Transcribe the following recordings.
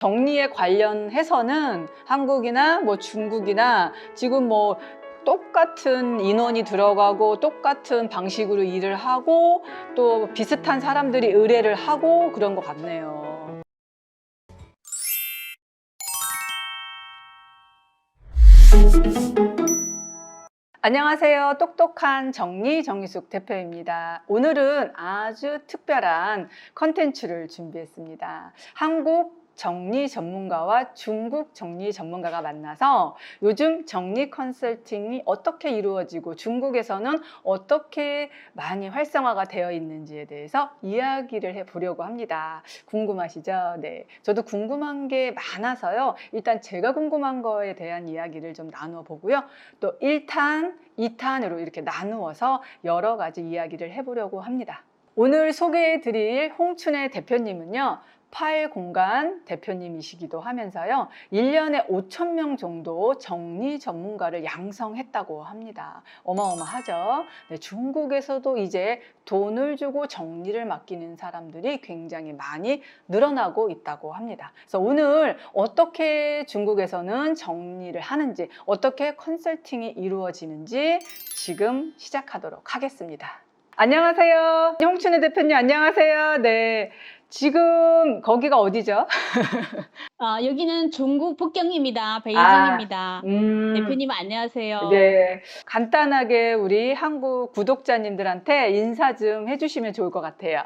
정리에 관련해서는 한국이나 뭐 중국이나 지금 뭐 똑같은 인원이 들어가고 똑같은 방식으로 일을 하고 또 비슷한 사람들이 의뢰를 하고 그런 것 같네요. 안녕하세요. 똑똑한 정리숙 대표입니다. 오늘은 아주 특별한 컨텐츠를 준비했습니다. 한국 정리 전문가와 중국 정리 전문가가 만나서 요즘 정리 컨설팅이 어떻게 이루어지고 중국에서는 어떻게 많이 활성화가 되어 있는지에 대해서 이야기를 해보려고 합니다. 궁금하시죠? 네. 저도 궁금한 게 많아서요. 일단 제가 궁금한 거에 대한 이야기를 좀 나눠보고요. 또 1탄, 2탄으로 이렇게 나누어서 여러 가지 이야기를 해보려고 합니다. 오늘 소개해드릴 홍춘혜 대표님은요. 파일공간 대표님이시기도 하면서요. 1년에 5,000명 정도 정리 전문가를 양성했다고 합니다. 어마어마하죠? 네, 중국에서도 이제 돈을 주고 정리를 맡기는 사람들이 굉장히 많이 늘어나고 있다고 합니다. 그래서 오늘 어떻게 중국에서는 정리를 하는지, 어떻게 컨설팅이 이루어지는지 지금 시작하도록 하겠습니다. 안녕하세요. 홍춘혜 대표님, 안녕하세요. 네. 지금 거기가 어디죠? 여기는 중국 북경입니다. 베이징입니다. 대표님 안녕하세요. 네. 간단하게 우리 한국 구독자님들한테 인사 좀 해주시면 좋을 것 같아요.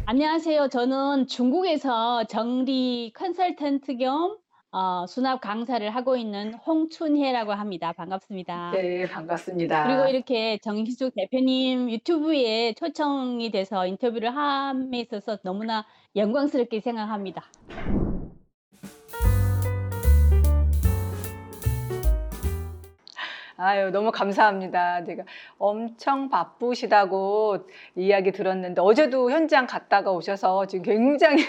안녕하세요. 저는 중국에서 정리 컨설턴트 겸 수납 강사를 하고 있는 홍춘혜라고 합니다. 반갑습니다. 네, 반갑습니다. 그리고 이렇게 정희숙 대표님 유튜브에 초청이 돼서 인터뷰를 함에 있어서 너무나 영광스럽게 생각합니다. 아유, 너무 감사합니다. 제가 엄청 바쁘시다고 이야기 들었는데 어제도 현장 갔다가 오셔서 지금 굉장히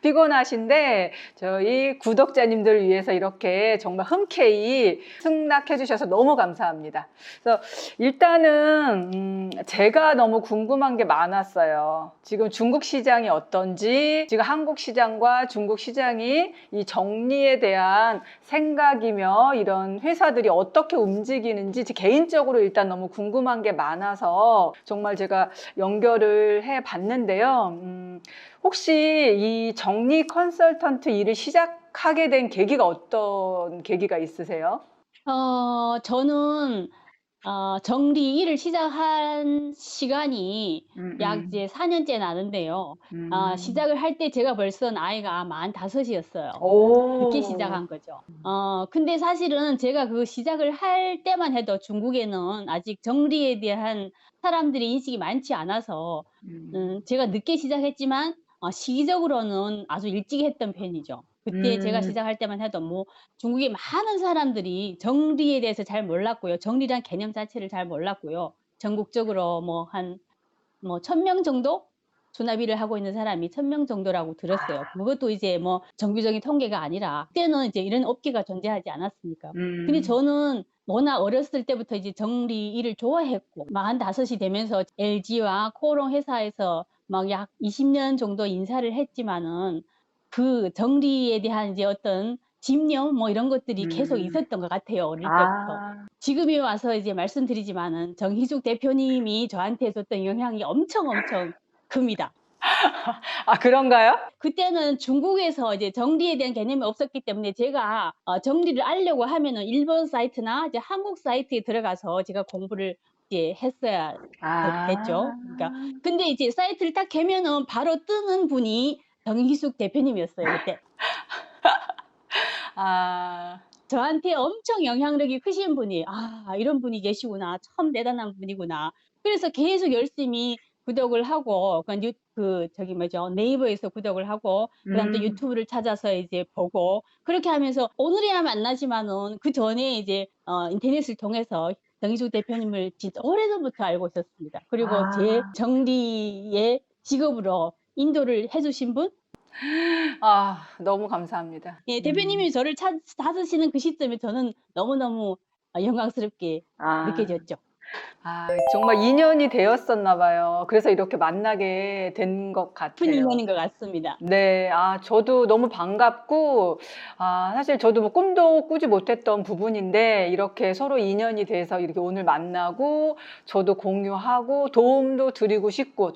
피곤하신데 저희 구독자님들을 위해서 이렇게 정말 흔쾌히 승낙해 주셔서 너무 감사합니다. 그래서 일단은 제가 너무 궁금한 게 많았어요. 지금 중국 시장이 어떤지, 지금 한국 시장과 중국 시장이 이 정리에 대한 생각이며 이런 회사들이 어떻게 움직이는지 개인적으로 일단 너무 궁금한 게 많아서 정말 제가 연결을 해 봤는데요. 혹시 이 정리 컨설턴트 일을 시작하게 된 계기가 어떤 계기가 있으세요? 저는 정리 일을 시작한 시간이 약 이제 4년째 나는데요. 시작을 할 때 제가 벌써 나이가 45이었어요. 늦게 시작한 거죠. 근데 사실은 제가 그 시작을 할 때만 해도 중국에는 아직 정리에 대한 사람들의 인식이 많지 않아서 제가 늦게 시작했지만 시기적으로는 아주 일찍 했던 편이죠. 그때 제가 시작할 때만 해도 뭐 중국의 많은 사람들이 정리에 대해서 잘 몰랐고요. 정리란 개념 자체를 잘 몰랐고요. 전국적으로 뭐 한 1,000명 정도 수납일을 하고 있는 사람이 1,000명 정도라고 들었어요. 그것도 이제 뭐 정규적인 통계가 아니라 그때는 이제 이런 업계가 존재하지 않았으니까. 근데 저는 워낙 어렸을 때부터 이제 정리 일을 좋아했고 45이 되면서 LG와 코오롱 회사에서 막 약 20년 정도 인사를 했지만은 그 정리에 대한 이제 어떤 집념 뭐 이런 것들이 계속 있었던 것 같아요. 어릴 때부터. 지금에 와서 이제 말씀드리지만은 정희숙 대표님이 저한테 줬던 영향이 엄청 큽니다. 아, 그런가요? 그때는 중국에서 이제 정리에 대한 개념이 없었기 때문에 제가 정리를 알려고 하면은 일본 사이트나 이제 한국 사이트에 들어가서 제가 공부를 이제 했어야 됐죠. 그러니까 근데 이제 사이트를 딱 개면은 바로 뜨는 분이 정희숙 대표님이었어요, 그때. 아, 저한테 엄청 영향력이 크신 분이 이런 분이 계시구나. 참 대단한 분이구나. 그래서 계속 열심히 구독을 하고 저기 뭐죠? 네이버에서 구독을 하고 그다음 또 유튜브를 찾아서 이제 보고 그렇게 하면서 오늘이야 만나지만은 그전에 이제 인터넷을 통해서 정희숙 대표님을 진짜 오래전부터 알고 있었습니다. 그리고 제 정리의 직업으로 인도를 해 주신 분 너무 감사합니다. 예, 대표님이 저를 찾으시는 그 시점에 저는 너무너무 영광스럽게 아, 느껴졌죠. 아, 정말 인연이 되었었나 봐요. 그래서 이렇게 만나게 된 것 큰 같아요. 인연인 것 같습니다. 네, 아, 저도 너무 반갑고, 아, 사실 저도 뭐 꿈도 꾸지 못했던 부분인데, 이렇게 서로 인연이 돼서 이렇게 오늘 만나고, 저도 공유하고, 도움도 드리고 싶고,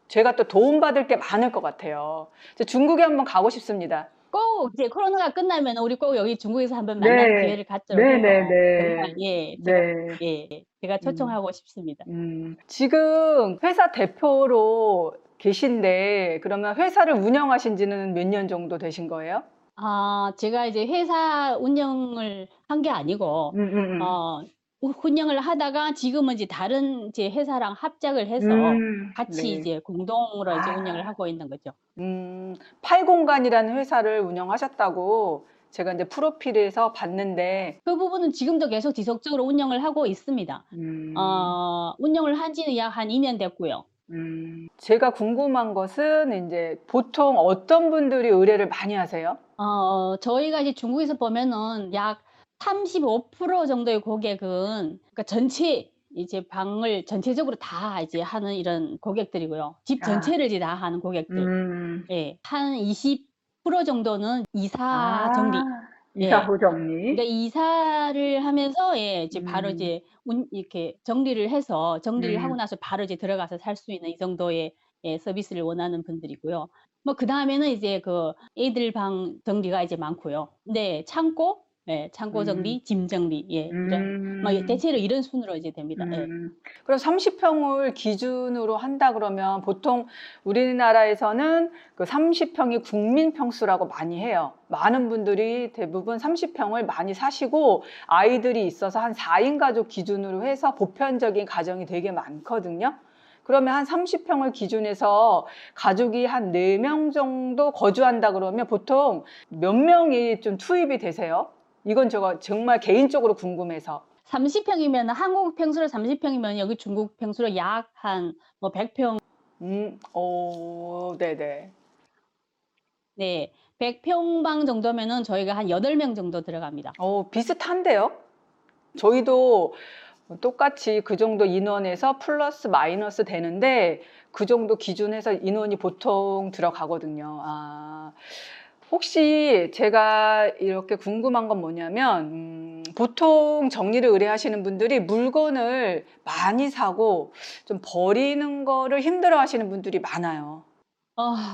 제가 또 도움받을 게 많을 것 같아요. 중국에 한번 가고 싶습니다. 꼭 이제 코로나가 끝나면 우리 꼭 여기 중국에서 한번 만나는 네, 기회를 갖도록 해요. 정말 네네네. 예, 네. 제가 음. 초청하고 싶습니다. 지금 회사 대표로 계신데, 그러면 회사를 운영하신 지는 몇 년 정도 되신 거예요? 제가 이제 회사 운영을 한 게 아니고 음, 음, 어 운영을 하다가 지금은 이제 다른 이제 회사랑 합작을 해서 같이 네. 이제 공동으로 이제 운영을 아, 하고 있는 거죠. 팔공간이라는 회사를 운영하셨다고 제가 이제 프로필에서 봤는데, 그 부분은 지금도 계속 지속적으로 운영을 하고 있습니다. 음, 운영을 한 지는 약 한 2년 됐고요. 제가 궁금한 것은 이제 보통 어떤 분들이 의뢰를 많이 하세요? 저희가 이제 중국에서 보면은 약 35% 정도의 고객은 그러니까 전체 이제 방을 전체적으로 다 이제 하는 이런 고객들이고요. 집 아, 전체를 이제 다 하는 고객들. 음, 예. 한 20% 정도는 이사 정리. 아, 예. 이사후 정리? 그러니까 이사를 하면서 예 이제 바로 음, 이제 이렇게 정리를 해서 정리를 하고 음, 나서 바로 이제 들어가서 살 수 있는 이 정도의 예 서비스를 원하는 분들이고요. 뭐 그다음에는 이제 그 애들 방 정리가 이제 많고요. 네. 창고, 예 창고 음, 정리, 짐 정리 예 이런 뭐 음. 대체로 이런 순으로 이제 됩니다. 예. 그럼 30평을 기준으로 한다 그러면 보통 우리나라에서는 그 30평이 국민 평수라고 많이 해요. 많은 분들이 대부분 30평을 많이 사시고 아이들이 있어서 한 4인 가족 기준으로 해서 보편적인 가정이 되게 많거든요. 그러면 한 30평을 기준해서 가족이 한 4명 정도 거주한다 그러면 보통 몇 명이 좀 투입이 되세요? 이건 제가 정말 개인적으로 궁금해서. 30 평이면 한국 평수로 30 평이면 여기 중국 평수로 약 한 뭐 100 평 네네. 네. 100 평방 정도면은 저희가 한 8명 정도 들어갑니다. 비슷한데요? 저희도 똑같이 그 정도 인원에서 플러스 마이너스 되는데 그 정도 기준에서 인원이 보통 들어가거든요. 아, 혹시 제가 이렇게 궁금한 건 뭐냐면, 보통 정리를 의뢰하시는 분들이 물건을 많이 사고 좀 버리는 거를 힘들어 하시는 분들이 많아요.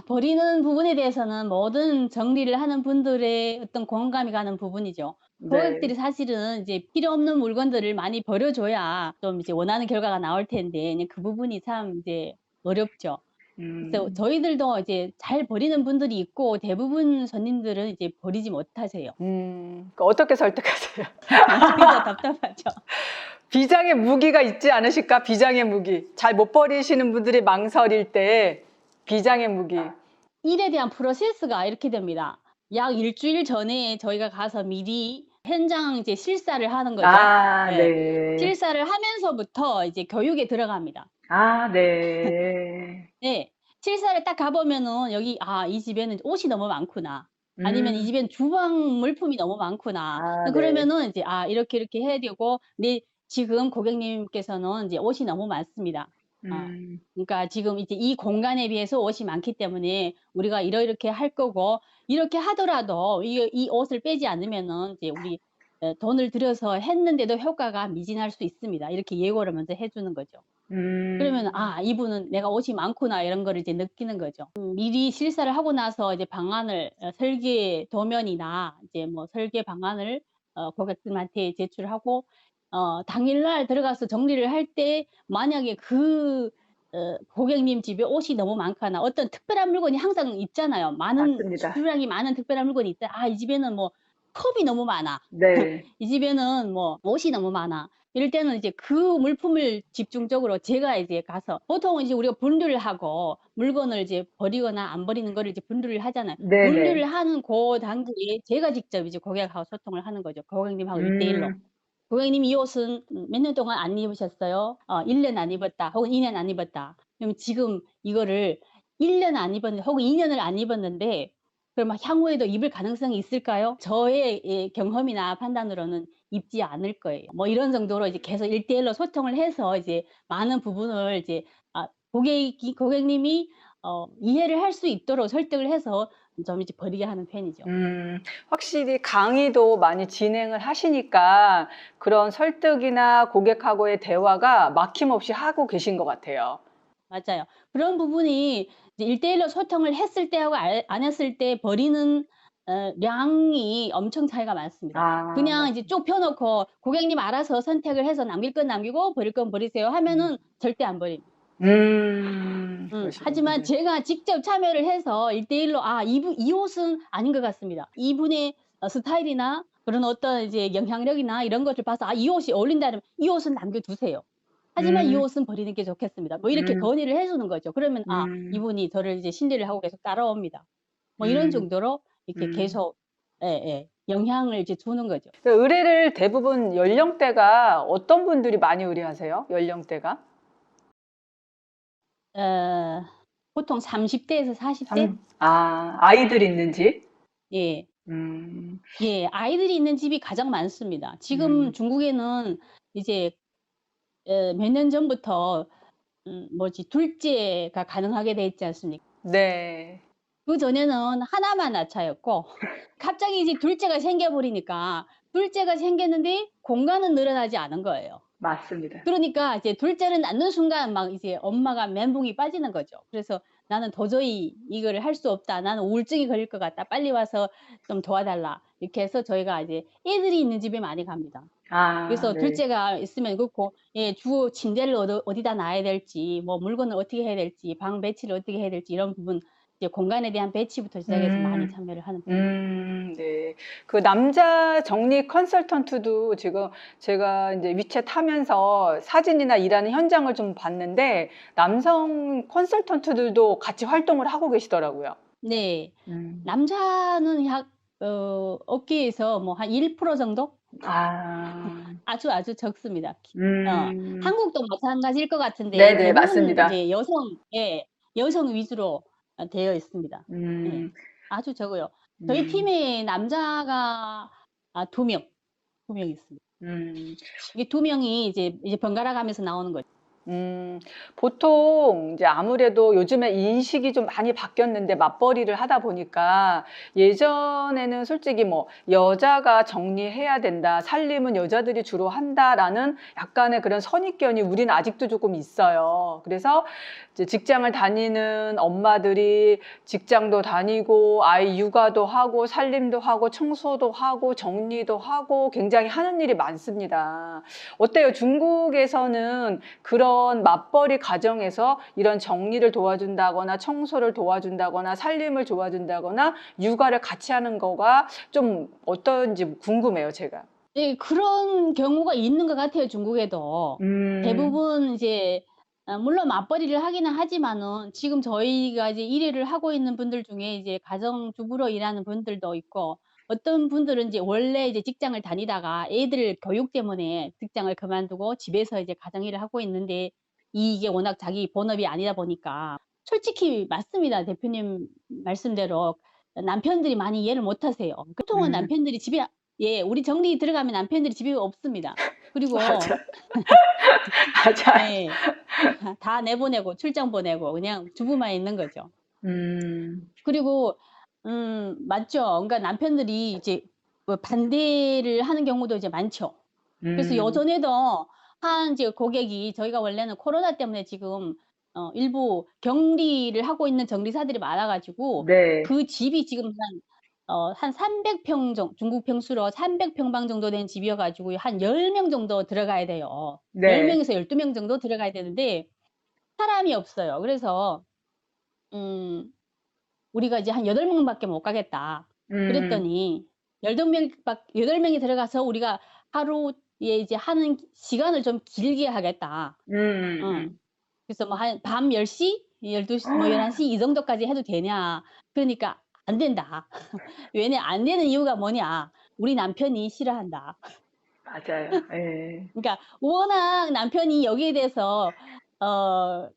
버리는 부분에 대해서는 모든 정리를 하는 분들의 어떤 공감이 가는 부분이죠. 네. 고객들이 사실은 이제 필요 없는 물건들을 많이 버려줘야 좀 이제 원하는 결과가 나올 텐데 이제 그 부분이 참 이제 어렵죠. 그래서 음, 저희들도 이제 잘 버리는 분들이 있고 대부분 손님들은 이제 버리지 못하세요. 어떻게 설득하세요? 저희도 답답하죠. 비장의 무기가 있지 않으실까? 비장의 무기. 잘 못 버리시는 분들이 망설일 때 비장의 무기. 일에 대한 프로세스가 이렇게 됩니다. 약 일 주일 전에 저희가 가서 미리 현장 이제 실사를 하는 거죠. 아, 예. 네. 실사를 하면서부터 이제 교육에 들어갑니다. 아, 네. 네. 실사를 딱 가 보면은 여기 '아 이 집에는 옷이 너무 많구나.' 아니면 '이 음, 집엔 주방 물품이 너무 많구나.' 아, 네. 그러면은 이제 '아 이렇게 이렇게 해야 되고 네 지금 고객님께서는 이제 옷이 너무 많습니다. 아 음, 그러니까 지금 이제 이 공간에 비해서 옷이 많기 때문에 우리가 이렇게 할 거고 이렇게 하더라도 이 옷을 빼지 않으면은 이제 우리 돈을 들여서 했는데도 효과가 미진할 수 있습니다.' 이렇게 예고를 먼저 해 주는 거죠. 그러면 음, '아 이분은 내가 옷이 많구나.' 이런 거를 이제 느끼는 거죠. 미리 실사를 하고 나서 이제 방안을 설계 도면이나 이제 뭐 설계 방안을 고객들한테 제출하고 당일날 들어가서 정리를 할 때 만약에 그 고객님 집에 옷이 너무 많거나 어떤 특별한 물건이 항상 있잖아요. 많은 맞습니다. 주량이 많은 특별한 물건이 있다. '아 이 집에는 뭐 컵이 너무 많아. 네. 이 집에는 뭐 옷이 너무 많아.' 이럴 때는 이제 그 물품을 집중적으로 제가 이제 가서 보통은 이제 우리가 분류를 하고 물건을 이제 버리거나 안 버리는 거를 이제 분류를 하잖아요. 분류를 네네. 하는 고 단계에 제가 직접 이제 고객하고 소통을 하는 거죠. 고객님하고 1대 1로. 음, "고객님 이 옷은 몇 년 동안 안 입으셨어요?" 1 년 안 입었다." 혹은 "2년 안 입었다." 그럼 지금 이거를 1년 안 입었는 혹은 2 년을 안 입었는데 그럼 향후에도 입을 가능성이 있을까요? 저의 경험이나 판단으로는 입지 않을 거예요. 뭐 이런 정도로 이제 계속 1대1로 소통을 해서 이제 많은 부분을 이제 고객님이 이해를 할 수 있도록 설득을 해서 좀 이제 버리게 하는 편이죠. 확실히 강의도 많이 진행을 하시니까 그런 설득이나 고객하고의 대화가 막힘없이 하고 계신 것 같아요. 맞아요. 그런 부분이 이제 1대1로 소통을 했을 때하고 안 했을 때 버리는 량이 엄청 차이가 많습니다. 그냥 이제 쭉 펴 놓고 고객님 알아서 선택을 해서 남길 건 남기고 버릴 건 버리세요 하면은 절대 안 버립니다. 그러시군요. 하지만 네. 제가 직접 참여를 해서 1대1로 이 옷은 아닌 것 같습니다. 이분의 스타일이나 그런 어떤 이제 영향력이나 이런 것을 봐서 이 옷이 어울린다면 이 옷은 남겨 두세요. 하지만 이 음, 옷은 버리는 게 좋겠습니다. 뭐 이렇게 음, 건의를 해 주는 거죠. 그러면 음, 이분이 저를 이제 신뢰를 하고 계속 따라옵니다. 뭐 이런 음, 정도로 이렇게 음. 계속 영향을 이제 주는 거죠. 그 의뢰를 대부분 연령대가 어떤 분들이 많이 의뢰하세요? 연령대가? 어 보통 30 대에서 40 대? 아이들 있는 집? 예. 음, 예. 아이들이 있는 집이 가장 많습니다. 지금 음, 중국에는 이제 몇 년 전부터 둘째가 가능하게 돼 있지 않습니까? 네, 그전에는 하나만 낳자였고 갑자기 이제 둘째가 생겨 버리니까 둘째가 생겼는데 공간은 늘어나지 않은 거예요. 맞습니다. 그러니까 이제 둘째를 낳는 순간 막 이제 엄마가 멘붕이 빠지는 거죠. 그래서 "나는 도저히 이거를 할 수 없다. 나는 우울증이 걸릴 것 같다. 빨리 와서 좀 도와달라." 이렇게 해서 저희가 이제 애들이 있는 집에 많이 갑니다. 그래서 네. 둘째가 있으면 그렇고 주로 침대를 어디다 놔야 될지 뭐 물건을 어떻게 해야 될지 방 배치를 어떻게 해야 될지 이런 부분 이제 공간에 대한 배치부터 시작해서 많이 음, 참여를 하는 편입니다. 네. 그 남자 정리 컨설턴트도 지금 제가 이제 위챗 하면서 사진이나 일하는 현장을 좀 봤는데 남성 컨설턴트들도 같이 활동을 하고 계시더라고요. 네. 음. 남자는 업계에서 뭐 한 1% 정도? 아. 아주 적습니다. 음. 한국도 마찬가지일 것 같은데 네네, 대부분 맞습니다. 이제 여성 위주로 되어 있습니다. 예. 음. 아주 적어요. 저희 음. 팀에 남자가 2 명, 2명 있습니다. 음. 이게 2 명이 이제 번갈아 가면서 나오는 거죠. 음, 보통 이제 아무래도 요즘에 인식이 좀 많이 바뀌었는데 맞벌이를 하다 보니까 예전에는 솔직히 뭐 여자가 정리해야 된다, 살림은 여자들이 주로 한다라는 약간의 그런 선입견이 우리는 아직도 조금 있어요. 그래서 이제 직장을 다니는 엄마들이 직장도 다니고 아이 육아도 하고 살림도 하고 청소도 하고 정리도 하고 굉장히 하는 일이 많습니다. 어때요? 중국에서는 그런 맞벌이 가정에서 이런 정리를 도와준다거나 청소를 도와준다거나 살림을 도와준다거나 육아를 같이 하는 거가 좀 어떤지 궁금해요, 제가. 예. 그런 경우가 있는 것 같아요, 중국에도. 음, 대부분 이제 물론 맞벌이를 하기는 하지만은 지금 저희가 이제 일을 하고 있는 분들 중에 이제 가정주부로 일하는 분들도 있고 어떤 분들은 이제 원래 이제 직장을 다니다가 애들 교육 때문에 직장을 그만두고 집에서 이제 가정일을 하고 있는데 이게 워낙 자기 본업이 아니다 보니까 솔직히 맞습니다, 대표님 말씀대로. 남편들이 많이 이해를 못 하세요. 보통은 음, 남편들이 집에 우리 정리 들어가면 남편들이 집에 없습니다. 그리고 맞아, 맞아. 예. 다 내보내고 출장 보내고 그냥 주부만 있는 거죠. 음, 그리고 맞죠. 그러니까 남편들이 이제 뭐 반대를 하는 경우도 이제 많죠. 그래서 음, 여전에도 한 이제 고객이 저희가 원래는 코로나 때문에 지금 일부 격리를 하고 있는 정리사들이 많아 가지고 네, 그 집이 지금 한 300평 중국 평수로 300 평방 정도 된 집이어 가지고 한 10명 정도 들어가야 돼요. 10 네, 명에서 12명 정도 들어가야 되는데 사람이 없어요. 그래서 음 우리가 이제 한 8 명밖에 못 가겠다. 음, 그랬더니 8 명이 들어가서 우리가 하루에 이제 하는 시간을 좀 길게 하겠다. 음, 음, 어. 음. 그래서 뭐 한 밤 10 시, 12 시 뭐 11 시 이 정도까지 해도 되냐. 그러니까 "안 된다." 왜냐 안 되는 이유가 뭐냐. "우리 남편이 싫어한다." 맞아요. 예. 그러니까 워낙 남편이 여기에 대해서 어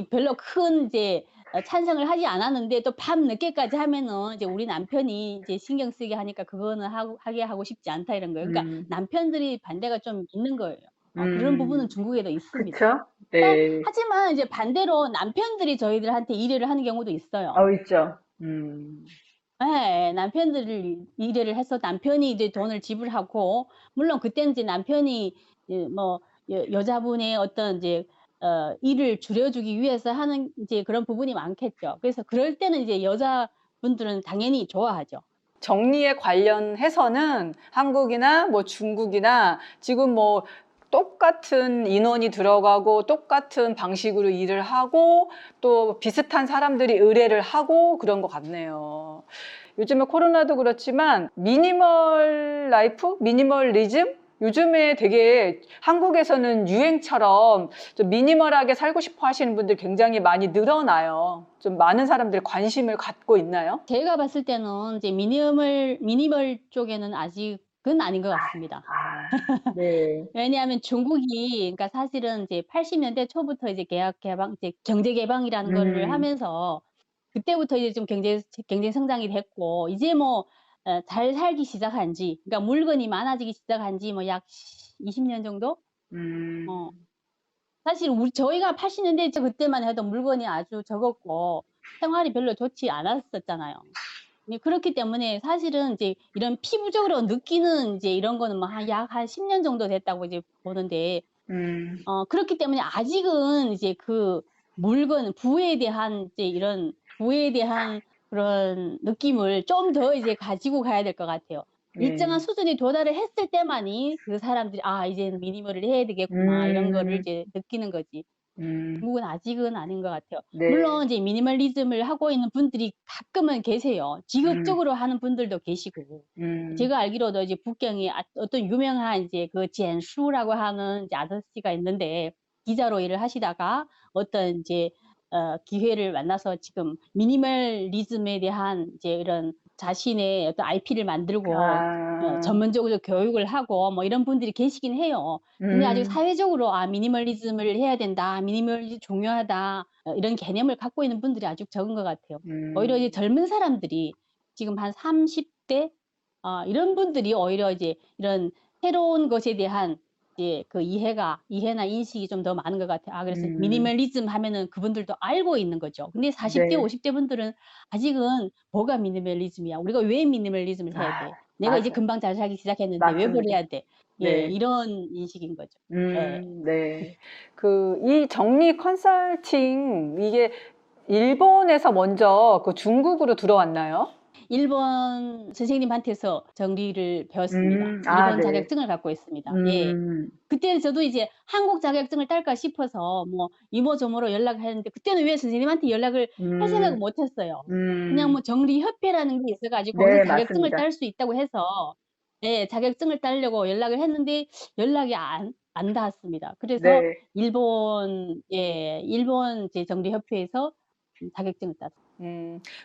별로 큰 이제 찬성을 하지 않았는데 또 밤 늦게까지 하면은 이제 우리 남편이 이제 신경 쓰게 하니까 그거는 하게 하고 싶지 않다 이런 거예요. 그러니까 음. 남편들이 반대가 좀 있는 거예요. 그런 부분은 음. 중국에도 있습니다. 그쵸? 네. 하지만 이제 반대로 남편들이 저희들한테 일을 하는 경우도 있어요. 있죠. 예. 남편들이 일을 해서 남편이 이제 돈을 지불하고 물론 그때는 이제 남편이 뭐 여자분의 어떤 이제 일을 줄여주기 위해서 하는 이제 그런 부분이 많겠죠. 그래서 그럴 때는 이제 여자분들은 당연히 좋아하죠. 정리에 관련해서는 한국이나 뭐 중국이나 지금 뭐 똑같은 인원이 들어가고 똑같은 방식으로 일을 하고 또 비슷한 사람들이 의뢰를 하고 그런 것 같네요. 요즘에 코로나도 그렇지만 미니멀 라이프, 미니멀리즘 요즘에 되게 한국에서는 유행처럼 좀 미니멀하게 살고 싶어 하시는 분들 굉장히 많이 늘어나요. 좀 많은 사람들이 관심을 갖고 있나요? 제가 봤을 때는 이제 미니멀 쪽에는 아직은 아닌 것 같습니다. 네. 왜냐하면 중국이 그러니까 사실은 이제 80년대 초부터 이제 계약 개방 이제 경제 개방이라는 거를 음, 하면서 그때부터 이제 좀 경제 성장이 됐고 이제 뭐 잘 살기 시작한 지 그러니까 물건이 많아지기 시작한 지 뭐 약 20년 정도? 어 음, 사실 저희가 80년대 그때만 해도 물건이 아주 적었고 생활이 별로 좋지 않았었잖아요. 네, 그렇기 때문에 사실은 이제 이런 피부적으로 느끼는 이제 이런 거는 뭐 약 10년 정도 됐다고 이제 보는데 음, 그렇기 때문에 아직은 이제 그 물건 부에 대한 이제 이런 부에 대한 그런 느낌을 좀 더 이제 가지고 가야 될 것 같아요. 일정한 네. 수준에 도달을 했을 때만이 그 사람들이 '아 이제는 미니멀을 해야 되겠구나.' 이런 거를 음, 이제 느끼는 거지. 음, 중국은 아직은 아닌 것 같아요. 네. 물론 이제 미니멀리즘을 하고 있는 분들이 가끔은 계세요. 음, 직업적으로 하는 분들도 계시고. 음, 제가 알기로도 이제 북경에 어떤 유명한 이제 그 젠수라고 하는 이제 아저씨가 있는데 기자로 일을 하시다가 어떤 이제 기회를 만나서 지금 미니멀리즘에 대한 이제 이런 자신의 어떤 IP를 만들고 아, 전문적으로 교육을 하고 뭐 이런 분들이 계시긴 해요. 근데 아직 음, 사회적으로 '아 미니멀리즘을 해야 된다. 미니멀리즘 중요하다.' 이런 개념을 갖고 있는 분들이 아직 적은 것 같아요. 오히려 이제 음, 젊은 사람들이 지금 한 30대 이런 분들이 오히려 이제 이런 새로운 것에 대한 이제 그 이해나 인식이 좀 더 많은 것 같아요. 그래서 음, 미니멀리즘 하면은 그분들도 알고 있는 거죠. 근데 40대, 네. 50대 분들은 아직은 "뭐가 미니멀리즘이야? 우리가 왜 미니멀리즘을 해야 돼? 내가 이제 맞아. 금방 잘 살기 시작했는데 왜 맞습니다. 버려야 돼?" 예, 네. 이런 인식인 거죠. 예. 네. 이 정리 컨설팅, 이게 일본에서 먼저 그 중국으로 들어왔나요? 일본 선생님한테서 정리를 배웠습니다. 일본 네. 자격증을 갖고 있습니다. 예. 음, 그때는 저도 이제 한국 자격증을 딸까 싶어서 뭐 이모저모로 연락을 했는데 그때는 왜 선생님한테 연락을 할 생각을 음, 못 했어요. 그냥 음, 뭐 정리협회라는 게 있어 가지고 거기서 네, 자격증을 맞습니다. 딸 수 있다고 해서 예 자격증을 따려고 연락을 했는데 연락이 안 닿았습니다. 그래서 네. 일본 이제 정리협회에서 자격증을 땄어요.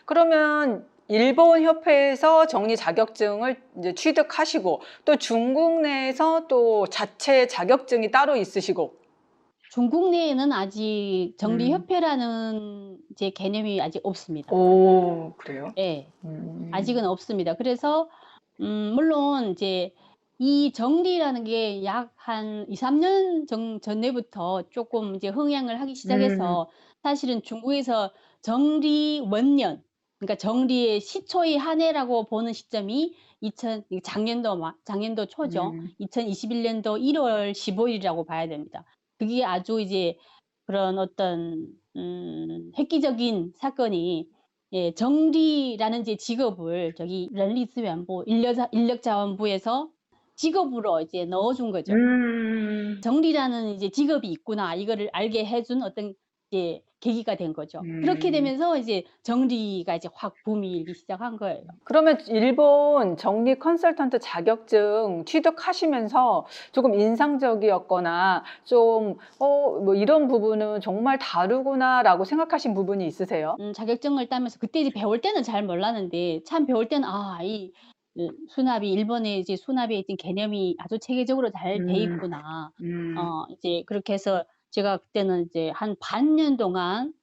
그러면 일본 협회에서 정리 자격증을 이제 취득하시고 또 중국 내에서 또 자체 자격증이 따로 있으시고. 중국 내에는 아직 음, 정리협회라는 이제 개념이 아직 없습니다. 오, 그래요? 예. 음, 아직은 없습니다. 그래서 물론 이제 이 정리라는 게 약 한 2-3년 전에부터 쪼끔 이제 흥행을 하기 음, 시작해서 사실은 중국에서 정리 원년 그러니까 정리의 시초의 한 해라고 보는 시점이 2000 이 작년도 초죠. 음, 2021 년도 1월 15 일이라고 봐야 됩니다. 그게 아주 이제 그런 어떤 획기적인 사건이 예 정리라는 이제 직업을 저기 런리즈위안부 인력자원부에서 직업으로 이제 넣어 준 거죠. 음, 정리라는 이제 직업이 있구나 이거를 알게 해준 어떤 이제 계기가 된 거죠. 그렇게 음. 되면서 이제 정리가 이제 확 붐이 일기 시작한 거예요. 그러면 일본 정리 컨설턴트 자격증 취득하시면서 조금 인상적이었거나 좀, 뭐 이런 부분은 정말 다르구나라고 생각하신 부분이 있으세요? 자격증을 따면서 그때 이제 배울 때는 잘 몰랐는데 참 배울 때는 '아 이 수납이 일본의 이제 수납의 이제 개념이 아주 체계적으로 잘 돼 음, 있구나.' 음, 이제 그렇게 해서 제가 그때는 이제 한 반년 동안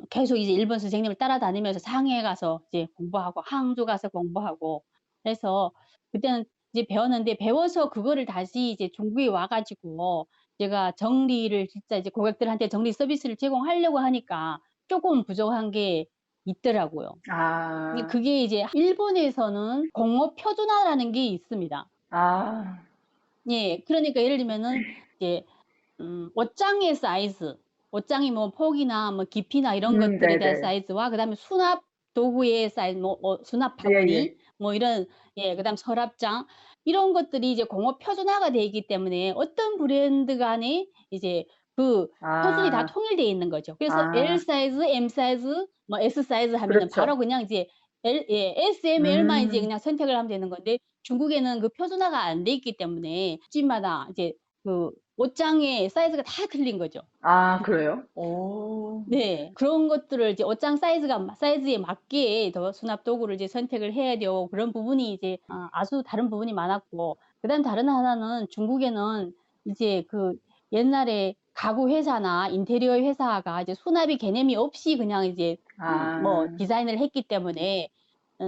계속 이제 일본 선생님을 따라다니면서 상해에 가서 이제 공부하고 항주 가서 공부하고 그래서 그때는 이제 배웠는데 배워서 그거를 다시 이제 중국에 와 가지고 제가 정리를 진짜 이제 고객들한테 정리 서비스를 제공하려고 하니까 조금 부족한 게 있더라고요. 아, 그게 이제 일본에서는 공업 표준화라는 게 있습니다. 아, 예. 그러니까 예를 들면은 이제 옷장의 사이즈, 옷장이 뭐 폭이나 뭐 깊이나 이런 것들에 대한 네네. 사이즈와 그다음에 수납 도구의 사이즈, 뭐 수납 예, 예. 바구니 뭐 이런, 예, 그다음 서랍장 이런 것들이 이제 공업 표준화가 돼 있기 때문에 어떤 브랜드 간에 이제 그 표준이 다 아, 통일되어 있는 거죠. 그래서 L 아, 사이즈, M 사이즈, 뭐 S 사이즈 하면은 그렇죠. 바로 그냥 이제 S, M, L만 이제 음, 그냥 선택을 하면 되는 건데 중국에는 그 표준화가 안 돼 있기 때문에 집마다 이제 그 옷장의 사이즈가 다 틀린 거죠. 아, 그래요? 오, 네. 그런 것들을 이제 옷장 사이즈에 맞게 더 수납 도구를 이제 선택을 해야 되고 그런 부분이 이제 아주 다른 부분이 많았고 그다음 다른 하나는 중국에는 이제 그 옛날에 가구 회사나 인테리어 회사가 이제 수납이 개념이 없이 그냥 이제 뭐 아, 디자인을 했기 때문에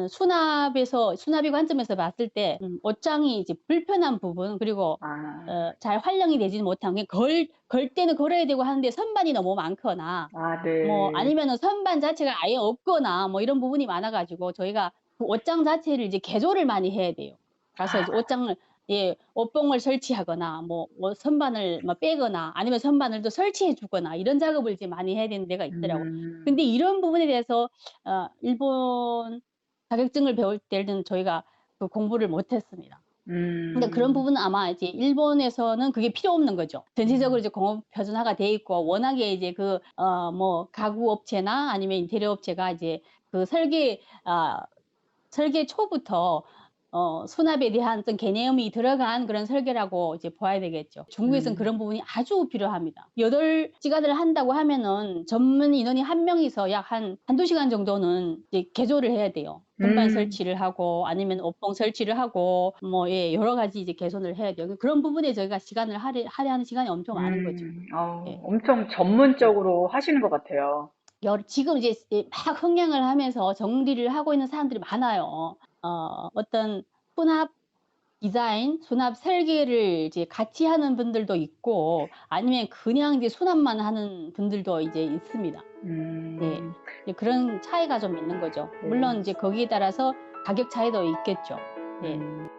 수납의 관점에서 봤을 때 옷장이 이제 불편한 부분 그리고 아, 잘 활용이 되지는 못한 게 걸 때는 걸어야 되고 하는데 선반이 너무 많거나 아, 뭐 네. 아니면은 선반 자체가 아예 없거나 뭐 이런 부분이 많아 가지고 저희가 그 옷장 자체를 이제 개조를 많이 해야 돼요. 가서 이제 아, 옷장을, 예, 옷봉을 설치하거나 뭐 선반을 뭐 빼거나 아니면 선반을 또 설치해 주거나 이런 작업을 이제 많이 해야 되는 데가 있더라고요. 음, 근데 이런 부분에 대해서 일본 자격증을 배울 때는 저희가 그 공부를 못 했습니다. 근데 그런 음, 부분은 아마 이제 일본에서는 그게 필요 없는 거죠. 전체적으로 음, 이제 공업 표준화가 돼 있고 워낙에 이제 뭐 가구 업체나 아니면 인테리어 업체가 이제 그 설계 초부터 수납에 대한 어떤 개념이 들어간 그런 설계라고 이제 봐야 되겠죠. 중국에서는 음, 그런 부분이 아주 필요합니다. 8시간을 한다고 하면은 전문 인원이 한 명이서 약 한두 시간 정도는 이제 개조를 해야 돼요. 선반 음, 설치를 하고 아니면 옷봉 설치를 하고 뭐, 예, 여러 가지 이제 개선을 해야 돼요. 그런 부분에 저희가 시간을 할애하는 시간이 엄청 많은 거죠. 예. 엄청 예. 전문적으로 하시는 것 같아요. 지금 이제 막 흥행을 하면서 정리를 하고 있는 사람들이 많아요. 어떤 수납 디자인, 수납 설계를 이제 같이 하는 분들도 있고, 아니면 그냥 이제 수납만 하는 분들도 이제 있습니다. 네. 음, 이제 그런 차이가 좀 있는 거죠. 물론 네. 이제 거기에 따라서 가격 차이도 있겠죠. 네. 음.